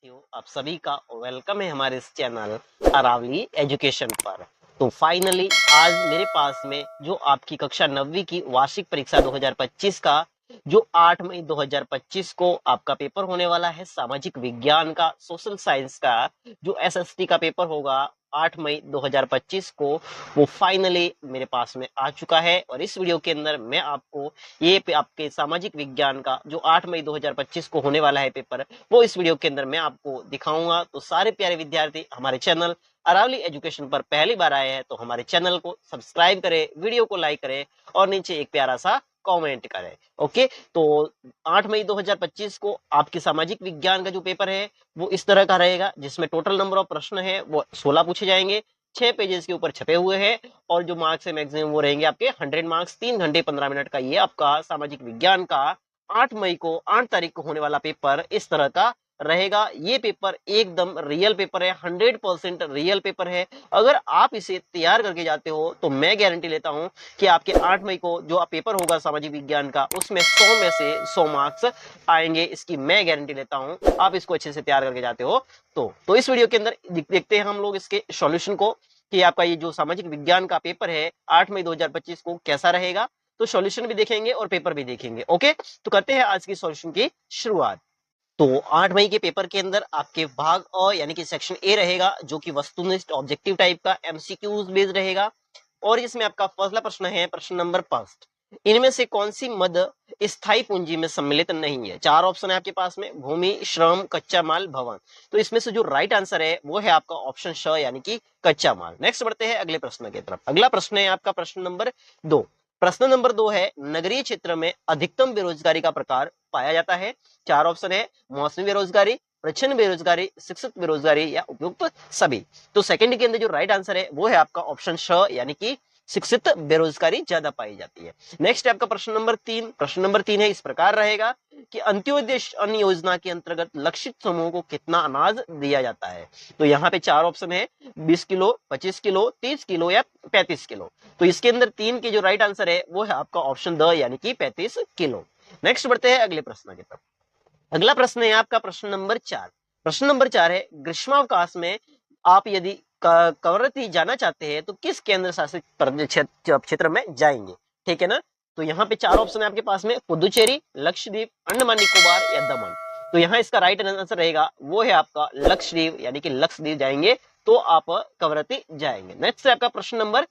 साथियों, आप सभी का वेलकम है हमारे इस चैनल अरावली एजुकेशन पर। तो फाइनली आज मेरे पास में जो आपकी कक्षा 9वीं की वार्षिक परीक्षा 2025 का जो 8 मई 2025 को आपका पेपर होने वाला है, सामाजिक विज्ञान का, सोशल साइंस का जो एसएसटी का पेपर होगा 8 मई 2025 को, वो फाइनली मेरे पास में आ चुका है। और इस वीडियो के अंदर मैं आपको ये आपके सामाजिक विज्ञान का जो 8 मई 2025 को होने वाला है पेपर, वो इस वीडियो के अंदर मैं आपको दिखाऊंगा। तो सारे प्यारे विद्यार्थी हमारे चैनल अरावली एजुकेशन पर पहली बार आए हैं तो हमारे चैनल को सब्सक्राइब करें, वीडियो को लाइक करें और नीचे एक प्यारा सा कमेंट करें। ओके, तो 8 मई 2025 को आपके सामाजिक विज्ञान का जो पेपर है वो इस तरह का रहेगा, जिसमें टोटल नंबर ऑफ प्रश्न है वो 16 पूछे जाएंगे, 6 पेजेस के ऊपर छपे हुए हैं और जो मार्क्स है मैक्सिमम वो रहेंगे आपके 100 मार्क्स। 3 घंटे 15 मिनट का ये आपका सामाजिक विज्ञान का 8 तारीख को होने वाला पेपर इस तरह का रहेगा। ये पेपर एकदम रियल पेपर है, 100% रियल पेपर है। अगर आप इसे तैयार करके जाते हो तो मैं गारंटी लेता हूं कि आपके 8 मई को जो पेपर होगा सामाजिक विज्ञान का, उसमें 100 में से 100 मार्क्स आएंगे। इसकी मैं गारंटी लेता हूं, आप इसको अच्छे से तैयार करके जाते हो तो इस वीडियो के अंदर देखते हैं हम लोग इसके सॉल्यूशन को कि आपका ये जो सामाजिक विज्ञान का पेपर है 8 मई 2025 को कैसा रहेगा। तो सॉल्यूशन भी देखेंगे और पेपर भी देखेंगे। ओके, तो करते हैं आज की सॉल्यूशन की शुरुआत। तो 8 मई के पेपर के अंदर आपके भाग अ यानी कि सेक्शन ए रहेगा, जो कि वस्तुनिष्ठ ऑब्जेक्टिव टाइप का एमसीक्यूज बेस्ड रहेगा। और इसमें आपका पहला प्रश्न है, प्रश्न नंबर 5, इनमें से कौन सी मद स्थायी पूंजी में सम्मिलित नहीं है। 4 ऑप्शन है आपके पास में, भूमि, श्रम, कच्चा माल, भवन। तो इसमें से जो राइट आंसर है वो है आपका ऑप्शन श यानी कि कच्चा माल। नेक्स्ट बढ़ते हैं अगले प्रश्न की तरफ। अगला प्रश्न है आपका प्रश्न नंबर 2। प्रश्न नंबर 2 है, नगरीय क्षेत्र में अधिकतम बेरोजगारी का प्रकार पाया जाता है। 4 ऑप्शन है, मौसमी बेरोजगारी, प्रच्छन्न बेरोजगारी, शिक्षित बेरोजगारी या उपयुक्त सभी। तो सेकंड के अंदर जो राइट आंसर है वो है आपका ऑप्शन श यानी कि शिक्षित बेरोजगारी ज्यादा पाई जाती है। नेक्स्ट है आपका प्रश्न नंबर 3। प्रश्न नंबर 3 है इस प्रकार रहेगा कि अंत्योदय अन्न योजना के अंतर्गत लक्षित समूह को कितना अनाज दिया जाता है। तो यहाँ पे 4 ऑप्शन है, 20 किलो, 25 किलो, 30 किलो या 35 किलो। तो इसके अंदर 3 के जो राइट आंसर है वो है आपका ऑप्शन द यानी कि 35 किलो। नेक्स्ट बढ़ते हैं अगले प्रश्न की तरफ। अगला प्रश्न है आपका प्रश्न नंबर 4। प्रश्न नंबर 4 है, ग्रीष्मावकाश में आप यदि कवरत्ती जाना चाहते हैं तो किस केंद्र शासित क्षेत्र में जाएंगे। ठीक है ना। तो यहाँ पे 4 ऑप्शन है आपके पास में, पुदुचेरी, लक्षद्वीप, अंडमान निकोबार या दमन। तो यहाँ इसका राइट आंसर रहेगा वो है आपका लक्षद्वीप यानी कि लक्षद्वीप जाएंगे तो आप कवरत्ती जाएंगे। नेक्स्ट है आपका प्रश्न नंबर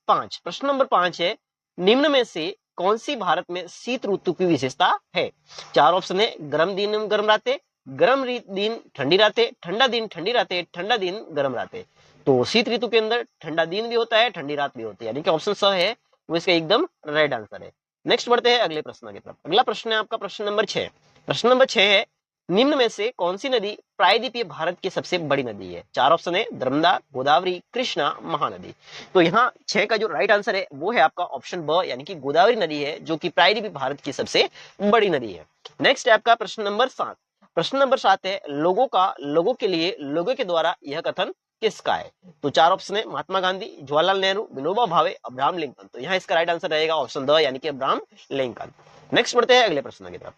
5। प्रश्न नंबर 5 है, निम्न में से कौन सी भारत में शीत ऋतु की विशेषता है। 4 ऑप्शन है, गर्म दिन गर्म रातें, गर्म दिन ठंडी रातें, ठंडा दिन ठंडी रातें, ठंडा दिन गर्म रातें। तो शीत ऋतु के अंदर ठंडा दिन भी होता है, ठंडी रात भी होती है, यानी कि ऑप्शन स है वो इसका एकदम राइट आंसर है। नेक्स्ट बढ़ते हैं अगले प्रश्न की तरफ। अगला प्रश्न है आपका प्रश्न नंबर 6। प्रश्न नंबर 6 है, निम्न में से कौन सी नदी प्रायद्वीपीय भारत की सबसे बड़ी नदी है। 4 ऑप्शन है, नर्मदा, गोदावरी, कृष्णा, महानदी। तो यहाँ 6 का जो राइट आंसर है वो है आपका ऑप्शन ब यानी कि गोदावरी नदी है, जो कि प्रायद्वीपीय भारत की सबसे बड़ी नदी है। नेक्स्ट है आपका प्रश्न नंबर 7। प्रश्न नंबर 7 है, लोगों के लिए, लोगों के द्वारा यह कथन किसका है। तो 4 ऑप्शन है, महात्मा गांधी, जवाहरलाल नेहरू, विनोबा भावे, अब्राहम लिंकन। तो यहाँ इसका राइट आंसर रहेगा ऑप्शन द यानी कि अब्राहम लिंकन। नेक्स्ट बढ़ते हैं अगले प्रश्न की तरफ।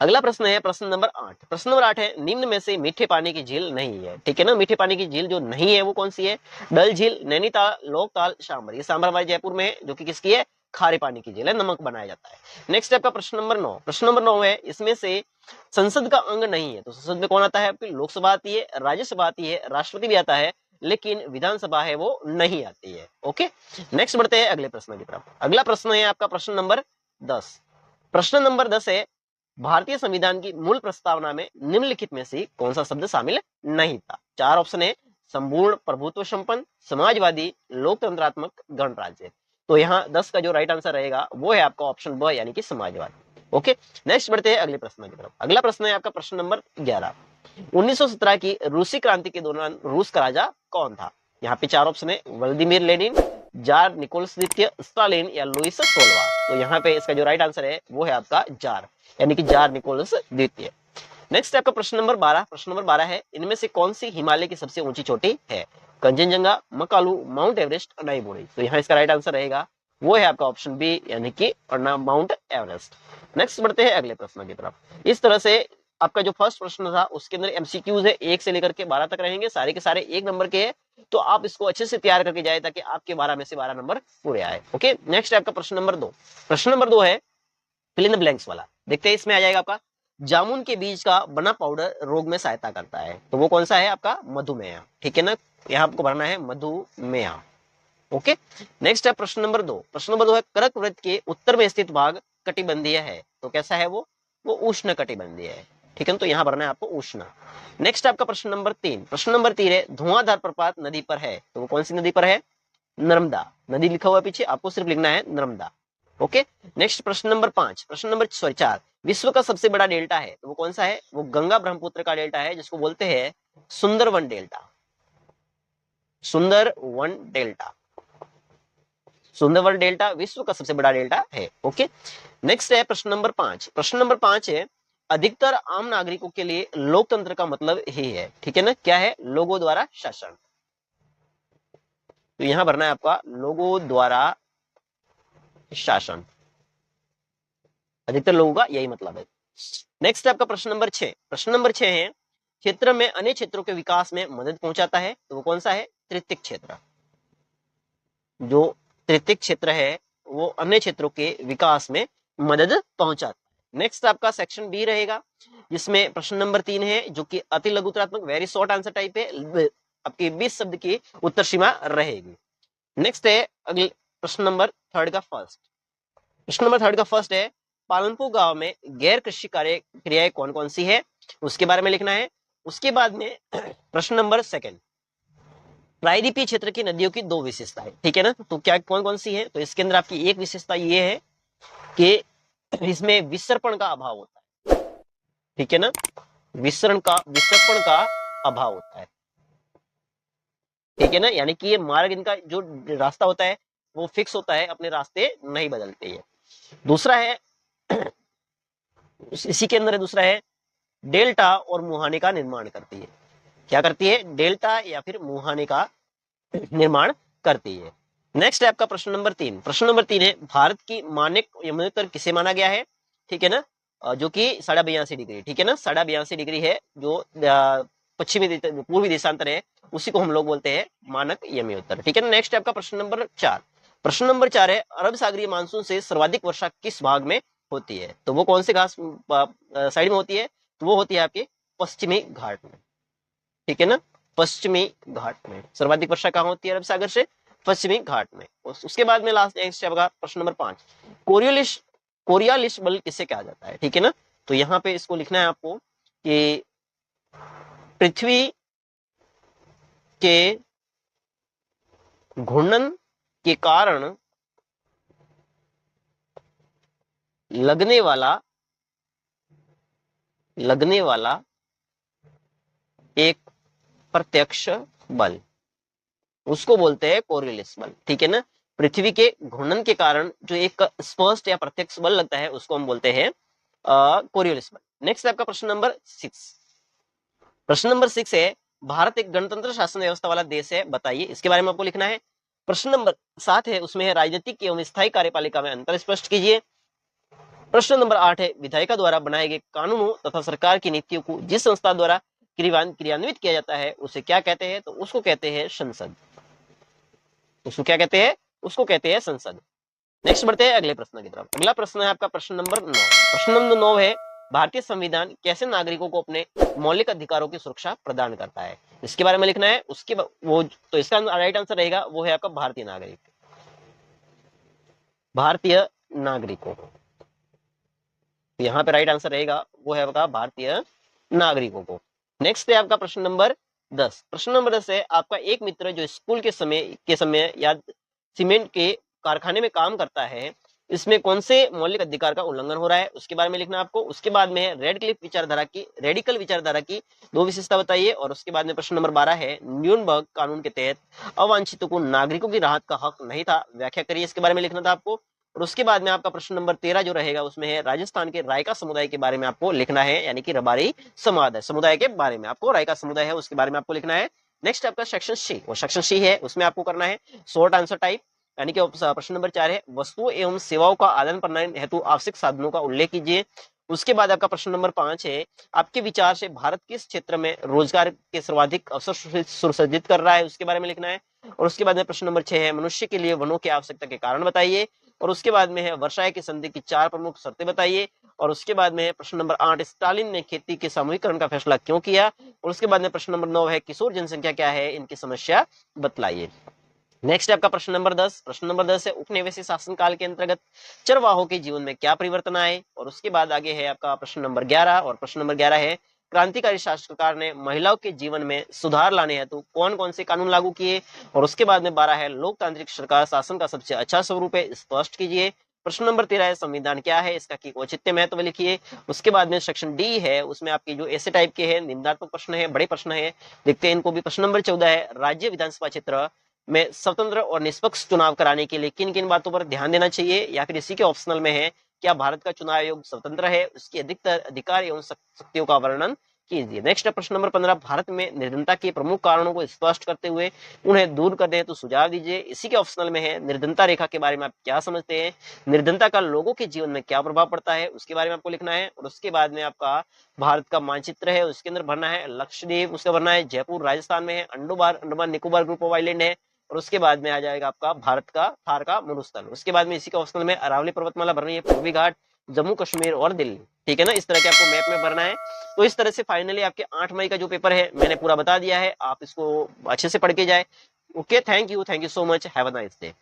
अगला प्रश्न है प्रश्न नंबर 8। प्रश्न नंबर 8 है, निम्न में से मीठे पानी की झील नहीं है। ठीक है ना, मीठे पानी की झील जो नहीं है वो कौन सी है। डल झील, नैनीताल, लोकताल, सांबर। ये सांबर हमारे जयपुर में है, जो कि किसकी है, खारे पानी की झील है, नमक बनाया जाता है। नेक्स्ट आपका प्रश्न नंबर 9। प्रश्न नंबर 9 है, इसमें से संसद का अंग नहीं है। तो संसद में कौन आता है, आपकी लोकसभा आती है, राज्यसभा आती है, राष्ट्रपति भी आता है, लेकिन विधानसभा है वो नहीं आती है। ओके, नेक्स्ट बढ़ते हैं अगले प्रश्न की तरफ। अगला प्रश्न है आपका प्रश्न नंबर 10। प्रश्न नंबर 10 है, भारतीय संविधान की मूल प्रस्तावना में निम्नलिखित में से कौन सा शब्द शामिल नहीं था। 4 ऑप्शन है, संपूर्ण प्रभुत्व संपन्न, समाजवादी, लोकतंत्रात्मक, गणराज्य। तो यहाँ 10 का जो राइट आंसर रहेगा वो है आपका ऑप्शन ब यानी कि समाजवादी। ओके, नेक्स्ट बढ़ते हैं अगले प्रश्न की तरफ। अगला प्रश्न है आपका प्रश्न नंबर 11। 1917 की रूसी क्रांति के दौरान रूस का राजा कौन था। यहाँ पे 4 ऑप्शन है, व्लादिमीर लेनिन, जार निकोलस द्वितीय, स्टालिन या लुइस 16वां। तो यहाँ पे इसका जो राइट आंसर है वो है आपका जार यानी कि जार निकोलस द्वितीय। नेक्स्ट आपका प्रश्न नंबर 12। प्रश्न नंबर 12 है, इनमें से कौन सी हिमालय की सबसे ऊंची चोटी है। कंचनजंगा, मकालू, माउंट एवरेस्ट, अनाईबोरी। तो यहाँ इसका राइट आंसर रहेगा वो है आपका ऑप्शन बी यानी कि माउंट एवरेस्ट। नेक्स्ट बढ़ते हैं अगले प्रश्न की तरफ। इस तरह से आपका जो फर्स्ट प्रश्न था उसके अंदर एमसीक्यूज है 1 से लेकर के 12 तक रहेंगे, सारे के सारे 1 नंबर के हैं, तो आप इसको अच्छे से तैयार करके जाए ताकि आपके 12 में से 12 नंबर पूरे आए। ओके, नेक्स्ट है आपका प्रश्न नंबर 2। प्रश्न नंबर 2 है फिल इन द ब्लैंक्स वाला। देखते हैं इसमें आ जाएगा आपका जामुन के बीज का बना पाउडर रोग में सहायता करता है, तो वो कौन सा है आपका मधुमेह। ठीक है ना, यहाँ आपको भरना है मधुमेह। ओके, नेक्स्ट है प्रश्न नंबर 2। प्रश्न नंबर 2 है कर्क वृत्त के उत्तर में स्थित भाग कटिबंधीय है, तो कैसा है वो उष्ण कटिबंधीय है। ठीक है, तो यहाँ भरना है आपको उष्ण। नेक्स्ट आपका प्रश्न नंबर 3। प्रश्न नंबर 3 है धुआंधार प्रपात नदी पर है, तो वो कौन सी नदी पर है, नर्मदा नदी लिखा हुआ है पीछे, आपको सिर्फ लिखना है नर्मदा। ओके, नेक्स्ट प्रश्न नंबर 5, प्रश्न नंबर 4, विश्व का सबसे बड़ा डेल्टा है, तो वो कौन सा है, वो गंगा ब्रह्मपुत्र का डेल्टा है, जिसको बोलते हैं Sundarban delta. Sundarban delta, Sundarban delta विश्व का सबसे बड़ा डेल्टा है। ओके, नेक्स्ट है प्रश्न नंबर 5। प्रश्न नंबर 5 है अधिकतर आम नागरिकों के लिए लोकतंत्र का मतलब ही है। ठीक है ना, क्या है, लोगों द्वारा शासन। तो यहां भरना है आपका लोगों द्वारा शासन, अधिकतर लोगों का यही मतलब है। नेक्स्ट आपका प्रश्न नंबर 6। प्रश्न नंबर 6 है क्षेत्र में अन्य क्षेत्रों के विकास में मदद पहुंचाता है, तो वो कौन सा है, तृतीयक क्षेत्र। जो तृतीयक क्षेत्र है वो अन्य क्षेत्रों के विकास में मदद पहुंचाता है। नेक्स्ट आपका सेक्शन बी रहेगा, जिसमें प्रश्न नंबर 3 है जो कि अति लघुतरात्मक वेरी शॉर्ट आंसर टाइप है, आपकी 20 शब्द की उत्तर सीमा रहेगी। नेक्स्ट है अगले प्रश्न नंबर 3 का फर्स्ट। प्रश्न नंबर 3 का फर्स्ट है पालनपुर गांव में गैर कृषि कार्य क्रियाएं कौन कौन सी है, उसके बारे में लिखना है। उसके बाद में प्रश्न नंबर 2 प्रायद्वीपीय क्षेत्र की नदियों की 2 विशेषताएं। ठीक है ना, तो क्या कौन कौन सी है, तो इसके अंदर आपकी एक विशेषता ये है कि इसमें विसर्पण का अभाव होता है। ठीक है ना, विसर्पण का अभाव होता है। ठीक है ना, यानी कि ये मार्ग, इनका जो रास्ता होता है वो फिक्स होता है, अपने रास्ते नहीं बदलते हैं। दूसरा है इसी के अंदर दूसरा है डेल्टा और मुहाने का निर्माण करती है। क्या करती है, डेल्टा या फिर मुहाने का निर्माण करती है। नेक्स्ट है आपका प्रश्न नंबर 3। प्रश्न नंबर 3 है भारत की मानक यमुनोत्तर किसे माना गया है। ठीक है ना, जो कि 82.5 डिग्री। ठीक है ना, 82.5 डिग्री है, जो पश्चिमी पूर्वी देशांतर है, उसी को हम लोग बोलते हैं मानक यमुनोत्तर। ठीक है ना, नेक्स्ट है आपका प्रश्न नंबर 4। प्रश्न नंबर 4 है अरब सागरीय मानसून से सर्वाधिक वर्षा किस भाग में होती है, तो वो कौन से घास साइड में होती है, तो वो होती है आपके पश्चिमी घाट में। ठीक है ना, पश्चिमी घाट में सर्वाधिक वर्षा कहां होती है, अरब सागर से पश्चिमी घाट में। उसके बाद में लास्ट नेक्स्ट आपका प्रश्न नंबर 5 कोरियालिस बल किसे कहा जाता है। ठीक है ना, तो यहाँ पे इसको लिखना है आपको कि पृथ्वी के घूर्णन के कारण लगने वाला एक प्रत्यक्ष बल, उसको बोलते हैं कोरियोलिस बल। ठीक है ना, पृथ्वी के घूर्णन के कारण जो एक स्पष्ट या प्रत्यक्ष बल लगता है उसको हम बोलते हैं कोरियोलिस बल। नेक्स्ट आपका प्रश्न नंबर 6। प्रश्न नंबर 6 है भारत एक गणतंत्र शासन व्यवस्था वाला देश है, बताइए, इसके बारे में आपको लिखना है। प्रश्न नंबर 7 है उसमें है राजनीतिक एवं स्थायी कार्यपालिका में अंतर स्पष्ट कीजिए। प्रश्न नंबर 8 है विधायिका द्वारा बनाए गए कानूनों तथा सरकार की नीतियों को जिस संस्था द्वारा क्रियान्वित किया जाता है उसे क्या कहते हैं, तो उसको कहते हैं संसद। उसको क्या कहते हैं, उसको कहते हैं संसद। नेक्स्ट बढ़ते हैं अगले प्रश्न की तरफ। अगला प्रश्न है आपका प्रश्न नंबर 9। प्रश्न नंबर 9 है भारतीय संविधान कैसे नागरिकों को अपने मौलिक अधिकारों की सुरक्षा प्रदान करता है, इसके बारे में लिखना है। उसके वो तो इसका राइट आंसर रहेगा वो है आपका भारतीय नागरिक, भारतीय नागरिकों। यहाँ पे राइट आंसर रहेगा वो है आपका भारतीय नागरिकों को। नेक्स्ट है आपका प्रश्न नंबर 10। प्रश्न नंबर 10 है आपका एक मित्र जो स्कूल के समय या सीमेंट के कारखाने में काम करता है, इसमें कौन से मौलिक अधिकार का उल्लंघन हो रहा है, उसके बारे में लिखना आपको। उसके बाद में है रेडिकल विचारधारा की 2 विशेषता बताइए। और उसके बाद में प्रश्न नंबर 12 है न्यूनबर्ग कानून के तहत अवांछितों को नागरिकों की राहत का हक नहीं था, व्याख्या करिए, इसके बारे में लिखना था आपको। और उसके बाद में आपका प्रश्न नंबर 13 जो रहेगा उसमें है राजस्थान के रायका समुदाय के बारे में आपको लिखना है, यानी कि रबारी समुदाय के बारे में आपको, रायका समुदाय है उसके बारे में आपको लिखना है। नेक्स्ट आपका सेक्शन सी, वो सेक्शन सी है उसमें आपको करना है शॉर्ट आंसर टाइप, यानी कि प्रश्न नंबर 4 है वस्तुओं एवं सेवाओं का आदान प्रदान हेतु आवश्यक साधनों का उल्लेख कीजिए। उसके बाद आपका प्रश्न नंबर 5 है, आपके विचार से भारत किस क्षेत्र में रोजगार के सर्वाधिक अवसर सुसर्जित कर रहा है, उसके बारे में लिखना है। और उसके बाद में प्रश्न नंबर 6 है, मनुष्य के लिए वनों की आवश्यकता के कारण बताइए। और उसके बाद में है, वर्षाय की संधि की 4 प्रमुख शर्तें बताइए। और उसके बाद में है प्रश्न नंबर 8, स्टालिन ने खेती के सामूहिकरण का फैसला क्यों किया। और उसके बाद में प्रश्न नंबर 9 है, किशोर जनसंख्या क्या है, इनकी समस्या बतलाइए। नेक्स्ट है आपका प्रश्न नंबर 10। प्रश्न नंबर 10 है, उपनिवेशी शासन काल के अंतर्गत चरवाहों के जीवन में क्या परिवर्तन आए। और उसके बाद आगे है आपका प्रश्न नंबर 11। और प्रश्न नंबर 11 है, क्रांतिकारी शासनकार ने महिलाओं के जीवन में सुधार लाने हेतु कौन कौन से कानून लागू किए। और उसके बाद में 12 है, लोकतांत्रिक सरकार शासन का सबसे अच्छा स्वरूप है, स्पष्ट कीजिए। प्रश्न नंबर 13 है, संविधान क्या है, इसका की औचित्य महत्व लिखिए। उसके बाद में सेक्शन डी है, उसमें आपकी जो ऐसे टाइप के हैं निम्नात्मक प्रश्न है, बड़े प्रश्न है, देखते हैं इनको भी। प्रश्न नंबर 14 है, राज्य विधानसभा क्षेत्र में स्वतंत्र और निष्पक्ष चुनाव कराने के लिए किन किन बातों पर ध्यान देना चाहिए। या फिर इसी के ऑप्शनल में है, क्या भारत का चुनाव आयोग स्वतंत्र है, उसकी अधिकतर अधिकार एवं शक्तियों का वर्णन कीजिए। नेक्स्ट प्रश्न नंबर 15, भारत में निर्धनता के प्रमुख कारणों को स्पष्ट करते हुए उन्हें दूर करने हेतु सुझाव दीजिए। इसी के ऑप्शनल में है, निर्धनता रेखा के बारे में आप क्या समझते हैं, निर्धनता का लोगों के जीवन में क्या प्रभाव पड़ता है, उसके बारे में आपको लिखना है। और उसके बाद में आपका भारत का मानचित्र है, उसके अंदर भरना है लक्षद्वीप, उसका भरना है जयपुर राजस्थान में है, Andaman Nicobar group of island है। और उसके बाद में आ जाएगा आपका भारत का थार का मरुस्थल। उसके बाद में इसी के ऑप्शनल में अरावली पर्वतमाला भरनी है, पूर्वी घाट, जम्मू कश्मीर और दिल्ली। ठीक है ना, इस तरह के आपको मैप में भरना है। तो इस तरह से फाइनली आपके 8 मई का जो पेपर है मैंने पूरा बता दिया है, आप इसको अच्छे से पढ़ के जाए। Okay, thank you so much, have a nice day.